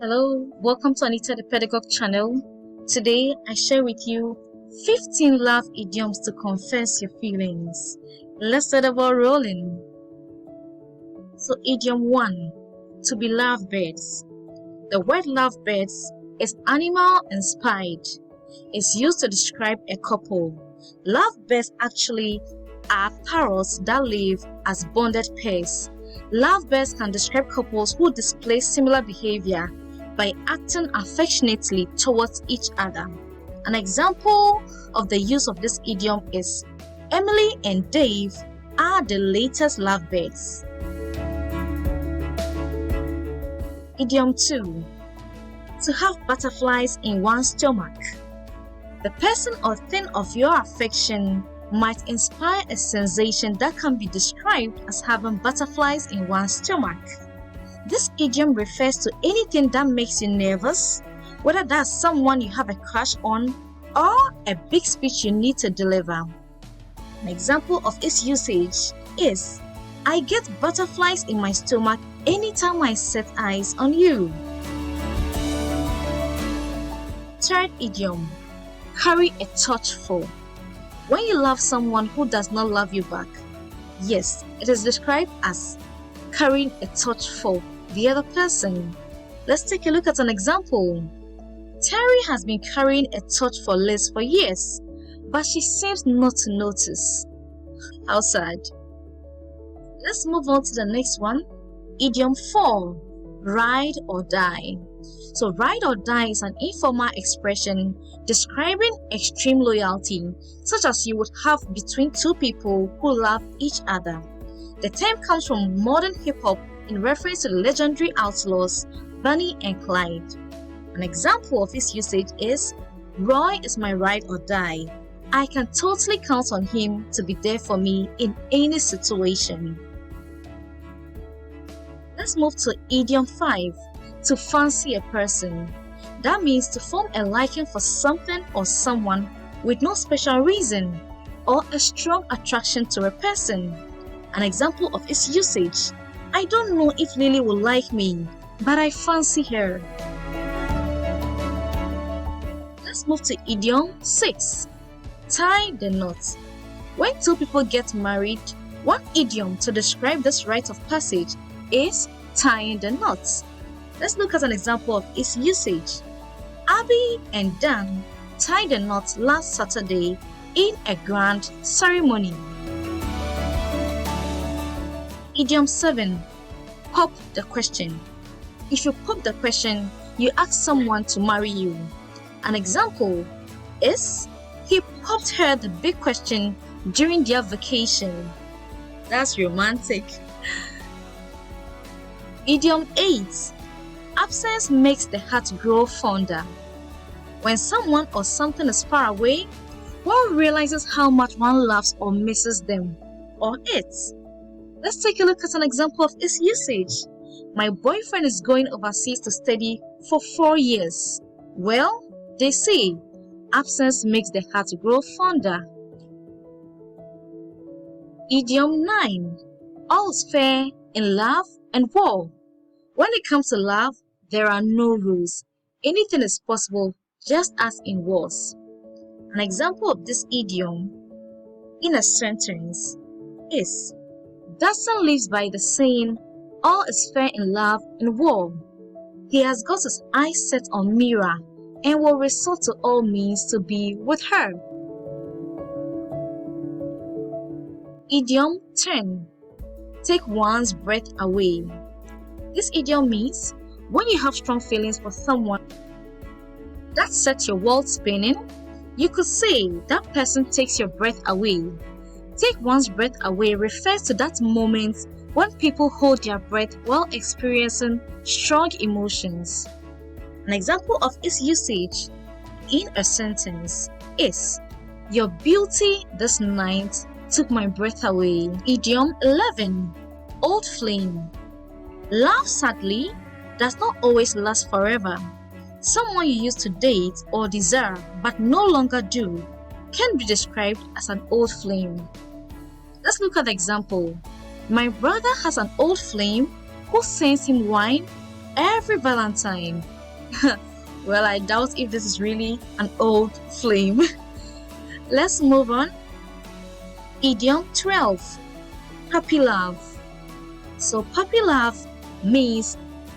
Hello, welcome to Untitled channel. Today I share with you 15 love idioms to confess your feelings. Let's start the ball rolling. So idiom 1, to be lovebirds. The word lovebirds is animal inspired. It's used to describe a couple. Lovebirds actually are parrots that live as bonded pairs. Lovebirds can describe couples who display similar behavior by acting affectionately towards each other. An example of the use of this idiom is Emily and Dave are the latest lovebirds. Idiom 2, to have butterflies in one's stomach. The person or thing of your affection might inspire a sensation that can be described as having butterflies in one's stomach. This idiom refers to anything that makes you nervous, whether that's someone you have a crush on or a big speech you need to deliver. An example of its usage is, I get butterflies in my stomach anytime I set eyes on you. Third idiom, carry a torch for. When you love someone who does not love you back, yes, it is described as carrying a torch for the other person. Let's take a look at an example. Terry has been carrying a torch for Liz for years, but she seems not to notice. How sad. Let's move on to the next one. Idiom 4, ride or die. So ride or die is an informal expression describing extreme loyalty, such as you would have between two people who love each other. The term comes from modern hip-hop in reference to the legendary outlaws Bonnie and Clyde. An example of its usage is, Roy is my ride or die. I can totally count on him to be there for me in any situation. Let's move to idiom 5, to fancy a person. That means to form a liking for something or someone with no special reason or a strong attraction to a person. An example of its usage, I don't know if Lily will like me, but I fancy her. Let's move to idiom 6, tie the knot. When two people get married, one idiom to describe this rite of passage is tying the knot. Let's look at an example of its usage. Abby and Dan tied the knot last Saturday in a grand ceremony. Idiom 7, pop the question. If you pop the question, you ask someone to marry you. An example is, he popped her the big question during their vacation. That's romantic. Idiom 8, absence makes the heart grow fonder. When someone or something is far away, one realizes how much one loves or misses them or it. Let's take a look at an example of its usage. My boyfriend is going overseas to study for 4 years. Well, they say, absence makes the heart grow fonder. Idiom 9, all's fair in love and war. When it comes to love, there are no rules. Anything is possible, just as in wars. An example of this idiom in a sentence is, Dustin lives by the saying, all is fair in love and war. He has got his eyes set on Mira and will resort to all means to be with her. Idiom 10, take one's breath away. This idiom means when you have strong feelings for someone that sets your world spinning, you could say that person takes your breath away. Take one's breath away refers to that moment when people hold their breath while experiencing strong emotions. An example of its usage in a sentence is, your beauty this night took my breath away. Idiom 11, old flame. Love, sadly, does not always last forever. Someone you used to date or desire but no longer do can be described as an old flame. Let's look at the example. My brother has an old flame who sends him wine every Valentine. Well, I doubt if this is really an old flame. Let's move on. Idiom 12. Puppy love. So puppy love means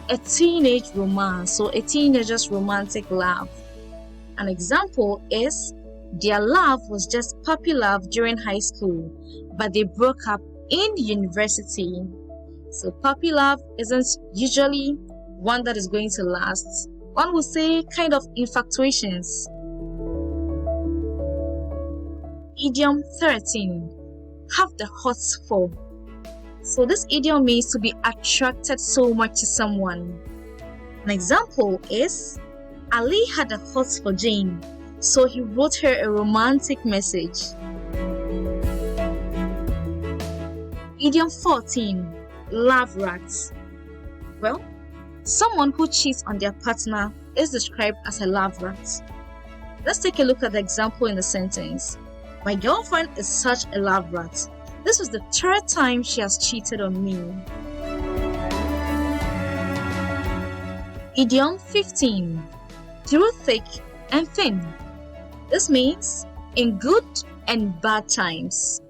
a teenage romance, so a teenager's romantic love. An example is their love was just puppy love during high school, but they broke up in university. So puppy love isn't usually one that is going to last. One would say kind of infatuations. Idiom 13. Have the hots for. So this idiom means to be attracted so much to someone. An example is Ali had a hots for Jane, so he wrote her a romantic message. Idiom 14. Love rats. Well, someone who cheats on their partner is described as a love rat. Let's take a look at the example in the sentence. My girlfriend is such a love rat. This is the third time she has cheated on me. Idiom 15. Through thick and thin. This means in good and bad times.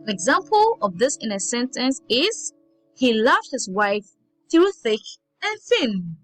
An example of this in a sentence is he loved his wife through thick and thin.